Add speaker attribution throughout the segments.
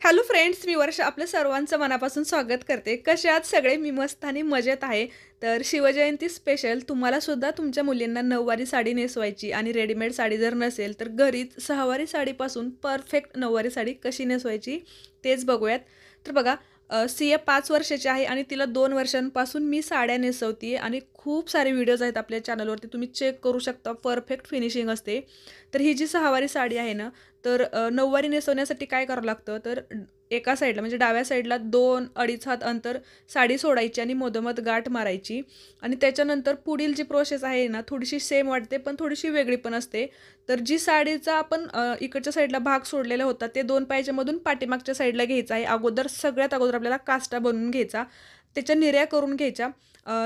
Speaker 1: Hello friends, मी वर्षा आपल्या सर्वांचं मनापासून स्वागत करते. कसे आहात सगळे? मी मस्त आणि मजेत आहे. तर शिवजयंती स्पेशल तुम्हाला सुद्धा तुमच्या मुलींना नऊवारी साडी नेसवायची आणि रेडीमेड साडी जर नसेल तर घरीच सहावारी साडीपासून परफेक्ट नऊवारी साडी कशी नेसवायची तेच बघूयात. तर बघा, सिया 5 वर्षाची आहे आणि तिला 2 वर्षांपासून मी साड्या नेसवते आणि खूप सारे व्हिडिओज आहेत आपल्या चॅनलवरती, तुम्ही चेक करू शकता. परफेक्ट फिनिशिंग असते. तर ही जी सहावारी साडी आहे ना, तर नऊवारी नेसवण्यासाठी काय करावं लागतं, तर एका साईडला म्हणजे डाव्या साईडला 2-2.5 हात अंतर साडी सोडायची आणि मधोमध गाठ मारायची. आणि त्याच्यानंतर पुढील जी प्रोसेस आहे ना, थोडीशी सेम वाटते पण थोडीशी वेगळी पण असते. तर जी साडीचा आपण इकडच्या साईडला भाग सोडलेला होता ते 2 पायाच्यामधून पाठीमागच्या साईडला घ्यायचा आहे. सगळ्यात अगोदर आपल्याला काष्टा बनवून घ्यायचा, त्याच्या निऱ्या करून घ्यायच्या.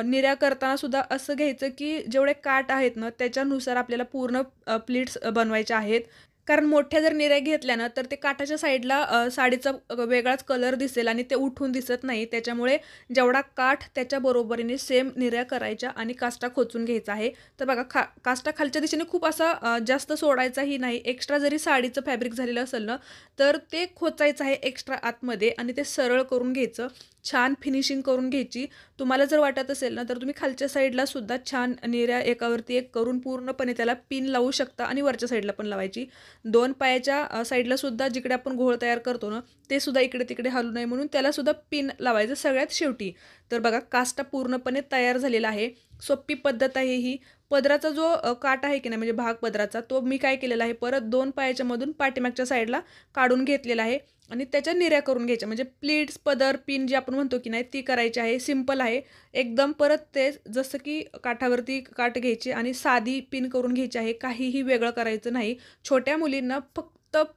Speaker 1: निऱ्या करताना सुद्धा असं घ्यायचं की जेवढे काठ आहेत ना त्याच्यानुसार आपल्याला पूर्ण प्लीट्स बनवायच्या आहेत. कारण मोठ्या जर निऱ्या घेतल्या ना तर ते काठाच्या साईडला साडीचा वेगळाच कलर दिसेल आणि ते उठून दिसत नाही. त्याच्यामुळे जेवढा काठ त्याच्या बरोबरीने सेम निऱ्या करायच्या आणि काष्टा खोचून घ्यायचा आहे. तर बघा, काष्टा खालच्या दिशेने खूप असा जास्त सोडायचाही नाही. एक्स्ट्रा जरी साडीचं फॅब्रिक झालेलं असेल ना तर ते खोचायचं आहे एक्स्ट्रा आतमध्ये आणि ते सरळ करून घ्यायचं. छान फिनिशिंग करून घ्यायची. तुम्हाला जर वाटत असेल ना तर तुम्ही खालच्या साईडला सुद्धा छान निऱ्या एकावरती एक करून पूर्णपणे त्याला पिन लावू शकता आणि वरच्या साईडला पण लावायची. 2 पायाच्या साईडला सुद्धा जिकडे आपण घोळ तयार करतो ना ते सुद्धा इकडे तिकडे हलू नये म्हणून त्याला सुद्धा पिन लावायचं सगळ्यात शेवटी. तर बघा, काष्टा पूर्णपणे तयार झालेला आहे. सोपी पद्धत आहे ही. पदराचा जो काठ आहे की नाही म्हणजे भाग पदराचा, तो मी काय केलेला आहे, परत 2 पायाच्या मधून पाठीमागच्या साईडला काढून घेतलेला आहे आणि त्याच्या निऱ्या करून घ्यायच्या. म्हणजे प्लीट्स, पदर, पिन जी आपण म्हणतो की नाही ती करायची आहे. सिंपल आहे एकदम. परत ते जसं की काठावरती काठ घ्यायची आणि साधी पिन करून घ्यायची आहे. काहीही वेगळं करायचं नाही. छोट्या मुलींना फक्त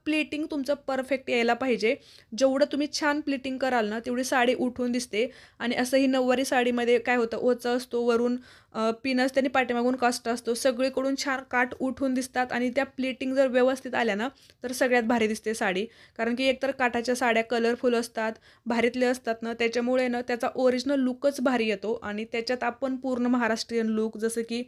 Speaker 1: प्लीटिंग तुमचं परफेक्ट यायला पाहिजे. जेवढं तुम्ही छान प्लीटिंग कराल ना तेवढी साडी उठून दिसते. आणि असंही नऊवारी साडीमध्ये काय होतं, ओचा असतो, वरून पिन असते आणि पाठीमागून काष्टा असतो. सगळीकडून छान काठ उठून दिसतात आणि त्या प्लीटिंग जर व्यवस्थित आल्या ना तर सगळ्यात भारी दिसते साडी. कारण की एकतर काठाच्या साड्या कलरफुल असतात, भारीतले असतात ना, त्याच्यामुळे ना त्याचा ओरिजिनल लुकच भारी येतो आणि त्याच्यात आपण पूर्ण महाराष्ट्रीयन लुक जसं की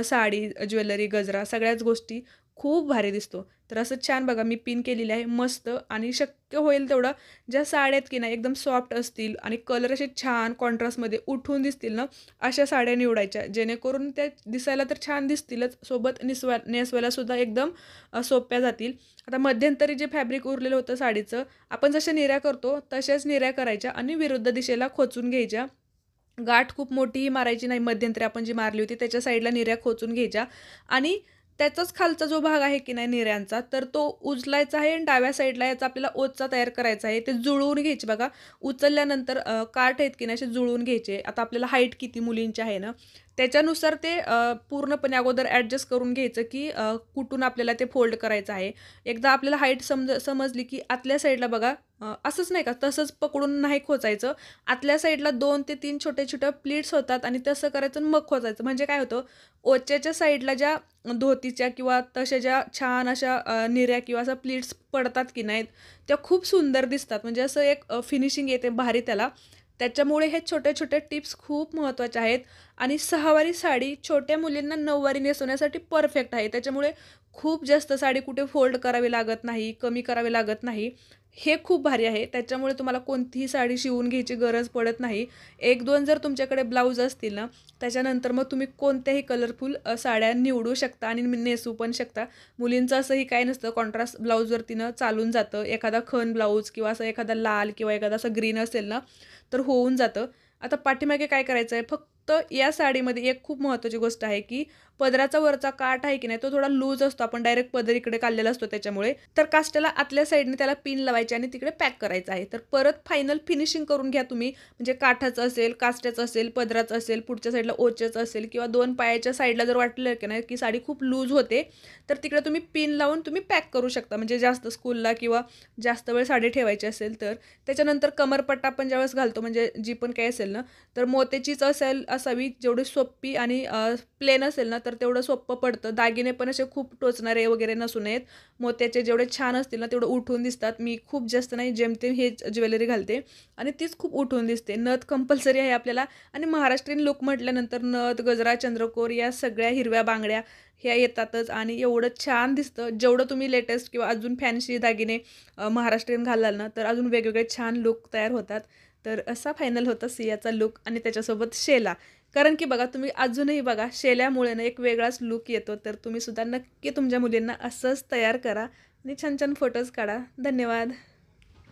Speaker 1: साडी, ज्वेलरी, गजरा सगळ्याच गोष्टी खूप भारी दिसतो. तर असं छान बघा मी पिन केलेली आहे मस्त. आणि शक्य होईल तेवढं ज्या साड्या आहेत की नाही एकदम सॉफ्ट असतील आणि कलर असे छान कॉन्ट्रास्टमध्ये उठून दिसतील ना, अशा साड्या निवडायच्या जेणेकरून त्या दिसायला तर छान दिसतीलच, सोबत नेसवायला सुद्धा एकदम सोप्या जातील. आता मध्यंतरी जे फॅब्रिक उरलेलं होतं साडीचं, आपण जशा निऱ्या करतो तशाच निऱ्या करायच्या आणि विरुद्ध दिशेला खोचून घ्यायच्या. गाठ खूप मोठीही मारायची नाही. मध्यंतरी आपण जी मारली होती त्याच्या साईडला निऱ्या खोचून घ्यायच्या आणि त्याचाच खालचा जो भाग आहे की नाही निऱ्यांचा, तर तो उचलायचा आहे आणि डाव्या साईडला याचा आपल्याला ओचा तयार करायचा आहे. ते जुळवून घ्यायचे बघा. उचलल्यानंतर काठ आहेत की नाही असे जुळवून घ्यायचे. आता आपल्याला हाईट किती मुलींची आहे ना त्याच्यानुसार ते पूर्णपणे अगोदर ॲडजस्ट करून घ्यायचं की कुठून आपल्याला ते फोल्ड करायचं आहे. एकदा आपल्याला हाईट समजली की आतल्या साईडला बघा, असंच नाही का तसंच पकडून नाही खोचायचं. आतल्या साईडला 2 ते 3 छोट्या-छोट्या प्लीट्स होतात आणि तसं करायचं आणि मग खोचायचं. म्हणजे काय होतं, ओच्याच्या साईडला ज्या धोतीच्या किंवा तशा ज्या छान अशा निऱ्या किंवा अशा प्लीट्स पडतात की नाहीत, त्या खूप सुंदर दिसतात. म्हणजे असं एक फिनिशिंग येते भारी त्याला. त्याच्यामुळे हे छोटे-छोटे टिप्स खूप महत्त्वाचे आहेत. आणि सहावारी साडी छोट्या मुलींना नऊवारी नेसवण्यासाठी परफेक्ट आहे. त्याच्यामुळे खूप जास्त साडी कुठे फोल्ड करावी लागत नाही, कमी करावी लागत नाही. हे खूप भारी आहे. त्याच्यामुळे तुम्हाला कोणतीही साडी शिवून घ्यायची गरज पडत नाही. 1-2 जर तुमच्याकडे ब्लाऊज असतील ना, त्याच्यानंतर मग तुम्ही कोणत्याही कलरफुल साड्या निवडू शकता आणि नेसवू पण शकता. मुलींचं असंही काही नसतं, कॉन्ट्रास्ट ब्लाऊजवरतीनं चालून जातं. एखादा खण ब्लाऊज किंवा असं एखादा लाल किंवा एखादा असं ग्रीन असेल ना, तर होऊन जातं. आता पाठीमागे काय करायचं आहे, फक्त या साडीमध्ये एक खूप महत्त्वाची गोष्ट आहे की पदराचा वरचा काठ आहे की नाही तो थोडा लूज असतो. आपण डायरेक्ट पदर इकडे काढलेला असतो त्याच्यामुळे. तर काष्टाला आतल्या साईडने त्याला पिन लावायची आणि तिकडे पॅक करायचं आहे. तर परत फायनल फिनिशिंग करून घ्या तुम्ही. म्हणजे काठाचं असेल, काष्ट्याचं असेल, पदराचं असेल, पुढच्या साईडला ओच्याचं असेल किंवा 2 पायाच्या साईडला जर वाटलं की नाही की साडी खूप लूज होते, तर तिकडे तुम्ही पिन लावून तुम्ही पॅक करू शकता. म्हणजे जास्त स्कूलला किंवा जास्त वेळ साडी ठेवायची असेल तर. त्याच्यानंतर कमरपट्टा आपण ज्यावेळेस घालतो म्हणजे जी पण काही असेल ना, तर मोत्याचीच असावी. जेवढी सोपी आणि प्लेन असेल ना तर तेवढं सोपं पडतं. दागिने पण असे खूप टोचणारे वगैरे नसू नयेत. मोत्याचे जेवढे छान असतील ना तेवढं उठून दिसतात. मी खूप जास्त नाही जेमतेम हेच ज्वेलरी घालते आणि तीच खूप उठून दिसते. नथ कंपल्सरी आहे आपल्याला आणि महाराष्ट्रीयन लूक म्हटल्यानंतर नथ, गजरा, चंद्रकोर या सगळ्या हिरव्या बांगड्या ह्या येतातच आणि एवढं छान दिसतं. जेवढं तुम्ही लेटेस्ट किंवा अजून फॅन्सी दागिने महाराष्ट्रीयन घालाल ना, तर अजून वेगवेगळे छान लूक तयार होतात. तर असा फायनल होता सियाचा लूक आणि त्याच्यासोबत शेला. कारण की बघा तुम्ही अजूनही बघा शेल्यामुळे ना एक वेगळाच लूक येतो. तर तुम्ही सुद्धा नक्की तुमच्या मुलींना असंच तयार करा आणि छान-छान फोटोज काढा. धन्यवाद.